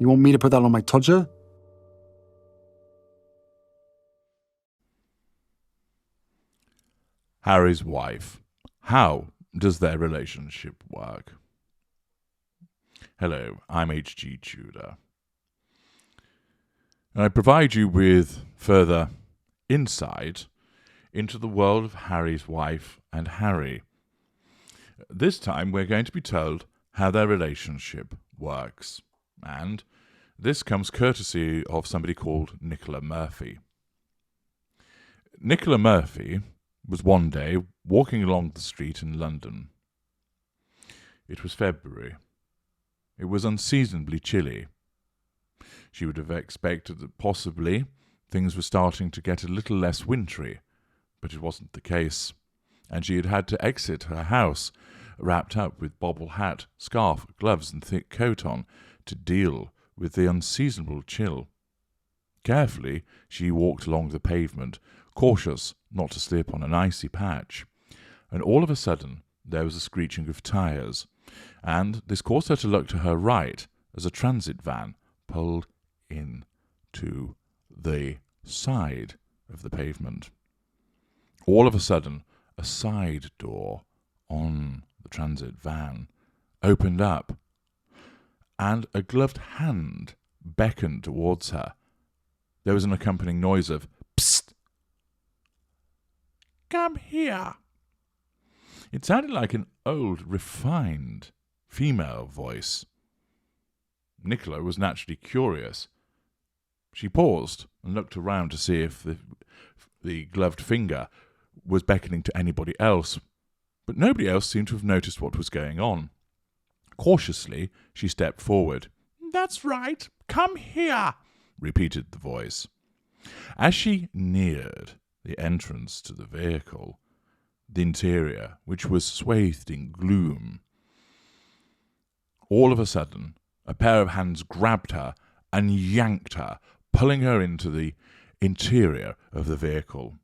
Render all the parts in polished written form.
You want me to put that on my Tudor? Harry's wife. How does their relationship work? Hello, I'm H.G. Tudor. And I provide you with further insight into the world of Harry's wife and Harry. This time we're going to be told how their relationship works. And this comes courtesy of somebody called Nicola Murphy. Nicola Murphy was one day walking along the street in London. It was February. It was unseasonably chilly. She would have expected that possibly things were starting to get a little less wintry, but it wasn't the case, and she had had to exit her house, wrapped up with bobble hat, scarf, gloves, and thick coat on, to deal with the unseasonable chill. Carefully she walked along the pavement, cautious not to slip on an icy patch, and all of a sudden there was a screeching of tyres, and this caused her to look to her right as a transit van pulled in to the side of the pavement. All of a sudden, a side door on the transit van opened up, and a gloved hand beckoned towards her. There was an accompanying noise of "Psst! Come here." It sounded like an old, refined female voice. Nicola was naturally curious. She paused and looked around to see if the gloved finger was beckoning to anybody else, but nobody else seemed to have noticed what was going on. Cautiously, she stepped forward. "That's right, come here," repeated the voice. As she neared the entrance to the vehicle, the interior, which was swathed in gloom, all of a sudden, a pair of hands grabbed her and yanked her, pulling her into the interior of the vehicle.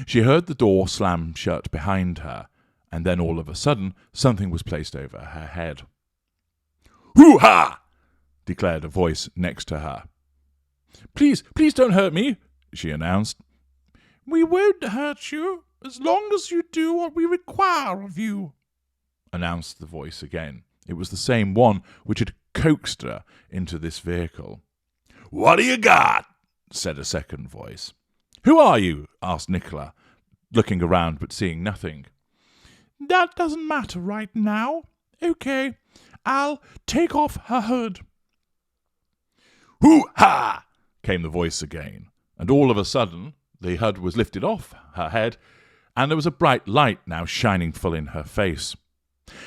She heard the door slam shut behind her, and then all of a sudden something was placed over her head. "Hoo-ha!" declared a voice next to her. Please don't hurt me," she announced. "We won't hurt you as long as you do what we require of you," announced the voice again. It was the same one which had coaxed her into this vehicle. "What do you got?" said a second voice. "Who are you?" asked Nicola, looking around but seeing nothing. "That doesn't matter right now. Okay, I'll take off her hood." "Hoo-ha!" came the voice again, and all of a sudden the hood was lifted off her head, and there was a bright light now shining full in her face.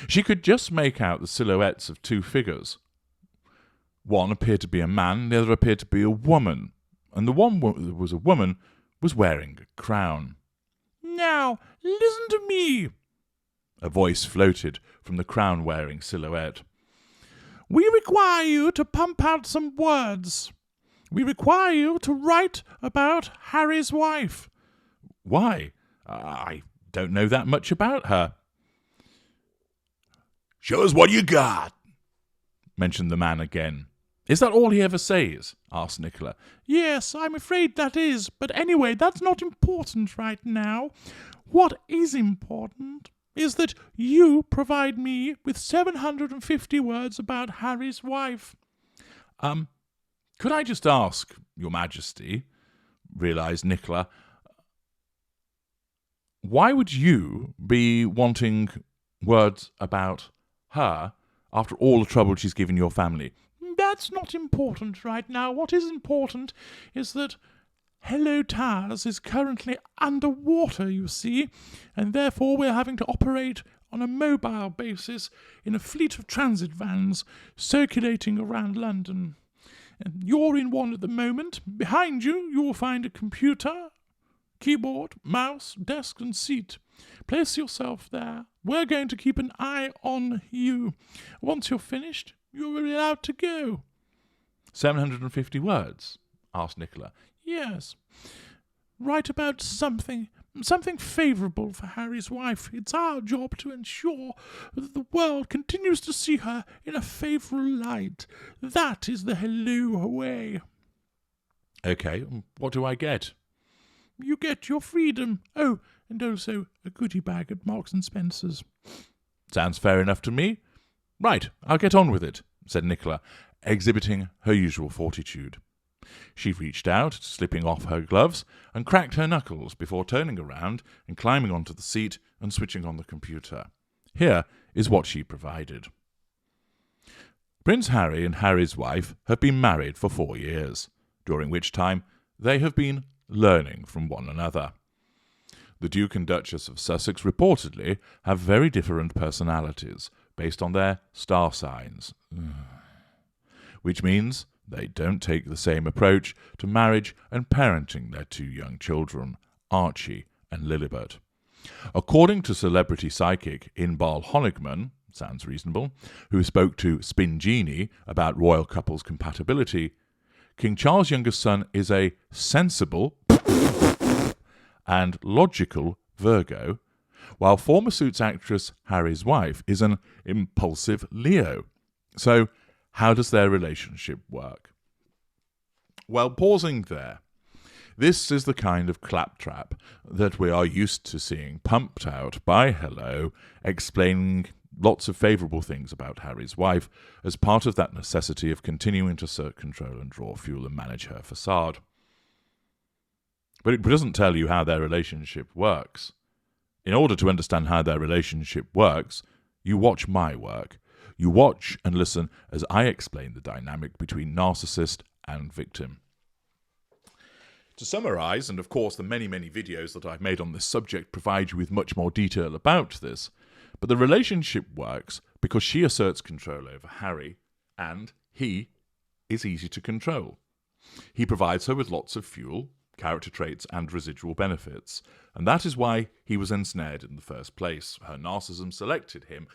She could just make out the silhouettes of two figures. One appeared to be a man, the other appeared to be a woman, and the one that was a woman was wearing a crown. "Now, listen to me," a voice floated from the crown-wearing silhouette. "We require you to pump out some words. We require you to write about Harry's wife." "Why? I don't know that much about her." "Show us what you got," mentioned the man again. "Is that all he ever says?" asked Nicola. "Yes, I'm afraid that is, but anyway, that's not important right now. What is important is that you provide me with 750 words about Harry's wife." Could I just ask, Your Majesty," realised Nicola, "why would you be wanting words about her after all the trouble she's given your family?" "That's not important right now. What is important is that Hello Towers is currently underwater, you see, and therefore we're having to operate on a mobile basis in a fleet of transit vans circulating around London. And you're in one at the moment. Behind you, you will find a computer, keyboard, mouse, desk, and seat. Place yourself there. We're going to keep an eye on you. Once you're finished, you're allowed to go." 750 words? asked Nicola. "Yes. Write about something Something favourable for Harry's wife. It's our job to ensure that the world continues to see her in a favourable light. That is the Hello way. Okay, what do I get? You get your freedom. Oh, and also a goodie bag at Marks and Spencer's. Sounds fair enough to me. Right, I'll get on with it, said Nicola, exhibiting her usual fortitude. She reached out, slipping off her gloves, and cracked her knuckles before turning around and climbing onto the seat and switching on the computer. Here is what she provided. Prince Harry and Harry's wife have been married for 4 years, during which time they have been learning from one another. The Duke and Duchess of Sussex reportedly have very different personalities based on their star signs, which means they don't take the same approach to marriage and parenting their 2 young children, Archie and Lilibet. According to celebrity psychic Inbal Honigman, sounds reasonable, who spoke to Spin Genie about royal couples' compatibility, King Charles' youngest son is a sensible and logical Virgo, while former Suits actress Harry's wife is an impulsive Leo. So, how does their relationship work? Well, pausing there, this is the kind of claptrap that we are used to seeing pumped out by Hello, explaining lots of favourable things about Harry's wife as part of that necessity of continuing to assert control and draw fuel and manage her facade. But it doesn't tell you how their relationship works. In order to understand how their relationship works, you watch my work. You watch and listen as I explain the dynamic between narcissist and victim. To summarise, and of course the many, many videos that I've made on this subject provide you with much more detail about this, but the relationship works because she asserts control over Harry, and he is easy to control. He provides her with lots of fuel, character traits, and residual benefits, and that is why he was ensnared in the first place. Her narcissism selected him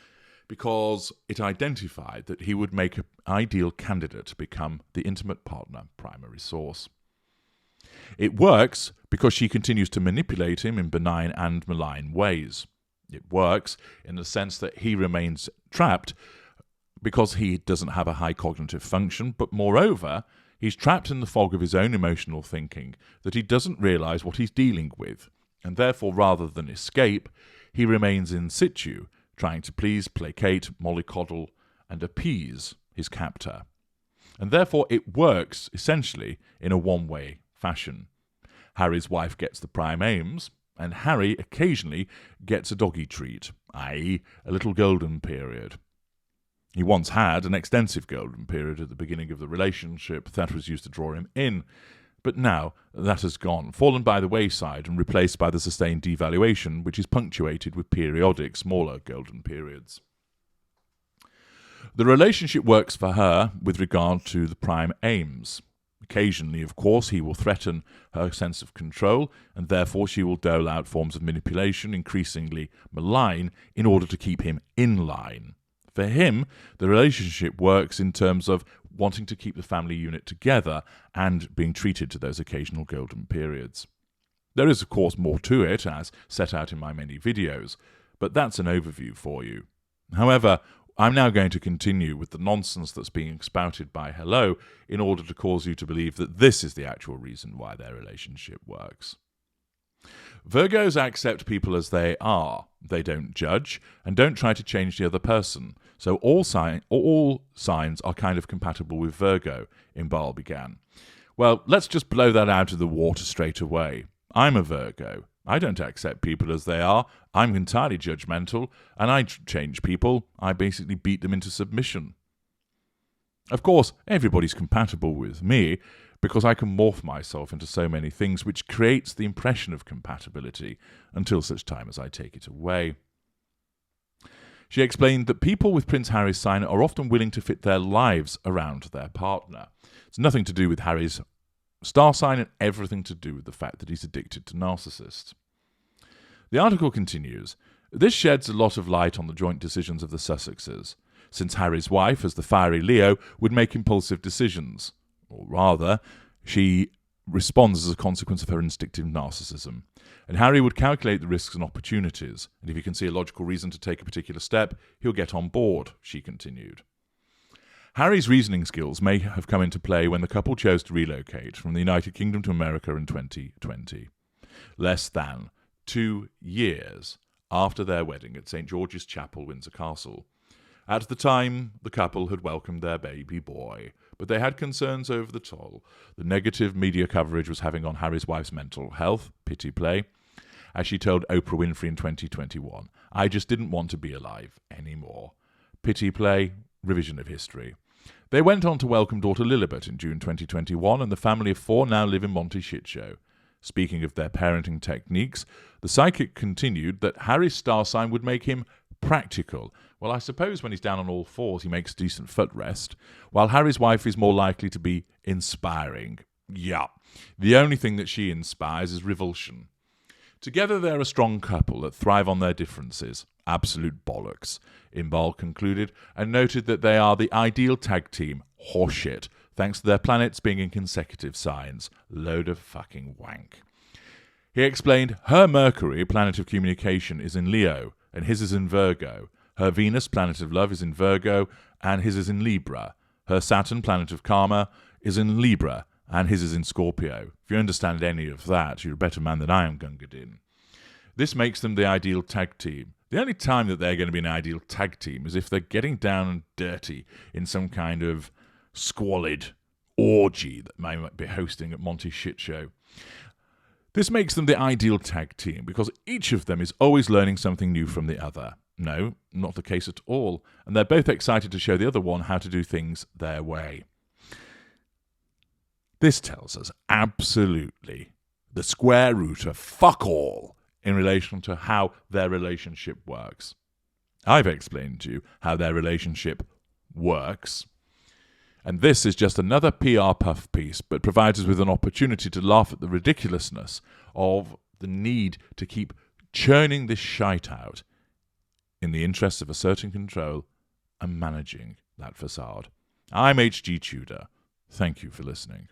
because it identified that he would make an ideal candidate to become the intimate partner primary source. It works because she continues to manipulate him in benign and malign ways. It works in the sense that he remains trapped because he doesn't have a high cognitive function, but moreover, he's trapped in the fog of his own emotional thinking that he doesn't realise what he's dealing with, and therefore, rather than escape, he remains in situ, trying to please, placate, mollycoddle, and appease his captor. And therefore it works, essentially, in a one-way fashion. Harry's wife gets the prime aims, and Harry occasionally gets a doggy treat, i.e. a little golden period. He once had an extensive golden period at the beginning of the relationship that was used to draw him in, but now that has gone, fallen by the wayside and replaced by the sustained devaluation, which is punctuated with periodic, smaller golden periods. The relationship works for her with regard to the prime aims. Occasionally, of course, he will threaten her sense of control, and therefore she will dole out forms of manipulation, increasingly malign, in order to keep him in line. For him, the relationship works in terms of wanting to keep the family unit together and being treated to those occasional golden periods. There is, of course, more to it, as set out in my many videos, but that's an overview for you. However, I'm now going to continue with the nonsense that's being spouted by Hello in order to cause you to believe that this is the actual reason why their relationship works. Virgos accept people as they are. They don't judge and don't try to change the other person. So all signs are kind of compatible with Virgo, Inbal began. Well, let's just blow that out of the water straight away. I'm a Virgo. I don't accept people as they are. I'm entirely judgmental, and I change people. I basically beat them into submission. Of course, everybody's compatible with me, because I can morph myself into so many things, which creates the impression of compatibility until such time as I take it away. She explained that people with Prince Harry's sign are often willing to fit their lives around their partner. It's nothing to do with Harry's star sign and everything to do with the fact that he's addicted to narcissists. The article continues, this sheds a lot of light on the joint decisions of the Sussexes, since Harry's wife, as the fiery Leo, would make impulsive decisions. Or rather, she responds as a consequence of her instinctive narcissism. And Harry would calculate the risks and opportunities, and if he can see a logical reason to take a particular step, he'll get on board, she continued. Harry's reasoning skills may have come into play when the couple chose to relocate from the United Kingdom to America in 2020, less than 2 years after their wedding at St. George's Chapel, Windsor Castle. At the time, the couple had welcomed their baby boy, but they had concerns over the toll the negative media coverage was having on Harry's wife's mental health, pity play. As she told Oprah Winfrey in 2021, "I just didn't want to be alive anymore." Pity play, revision of history. They went on to welcome daughter Lilibet in June 2021, and the family of 4 now live in Monty Shitshow. Speaking of their parenting techniques, the psychic continued that Harry's star sign would make him practical. Well, I suppose when he's down on all fours, he makes decent footrest, while Harry's wife is more likely to be inspiring. Yeah, the only thing that she inspires is revulsion. Together they're a strong couple that thrive on their differences. Absolute bollocks, Imbal concluded, and noted that they are the ideal tag team. Horseshit, thanks to their planets being in consecutive signs. Load of fucking wank. He explained her Mercury, planet of communication, is in Leo, and his is in Virgo. Her Venus, planet of love, is in Virgo, and his is in Libra. Her Saturn, planet of karma, is in Libra, and his is in Scorpio. If you understand any of that, you're a better man than I am, Gunga Din. This makes them the ideal tag team. The only time that they're going to be an ideal tag team is if they're getting down and dirty in some kind of squalid orgy that they might be hosting at Monty Shitshow. This makes them the ideal tag team because each of them is always learning something new from the other. No, not the case at all, and they're both excited to show the other one how to do things their way. This tells us absolutely the square root of fuck all in relation to how their relationship works. I've explained to you how their relationship works, and this is just another PR puff piece, but provides us with an opportunity to laugh at the ridiculousness of the need to keep churning this shite out in the interests of asserting control and managing that facade. I'm H.G. Tudor. Thank you for listening.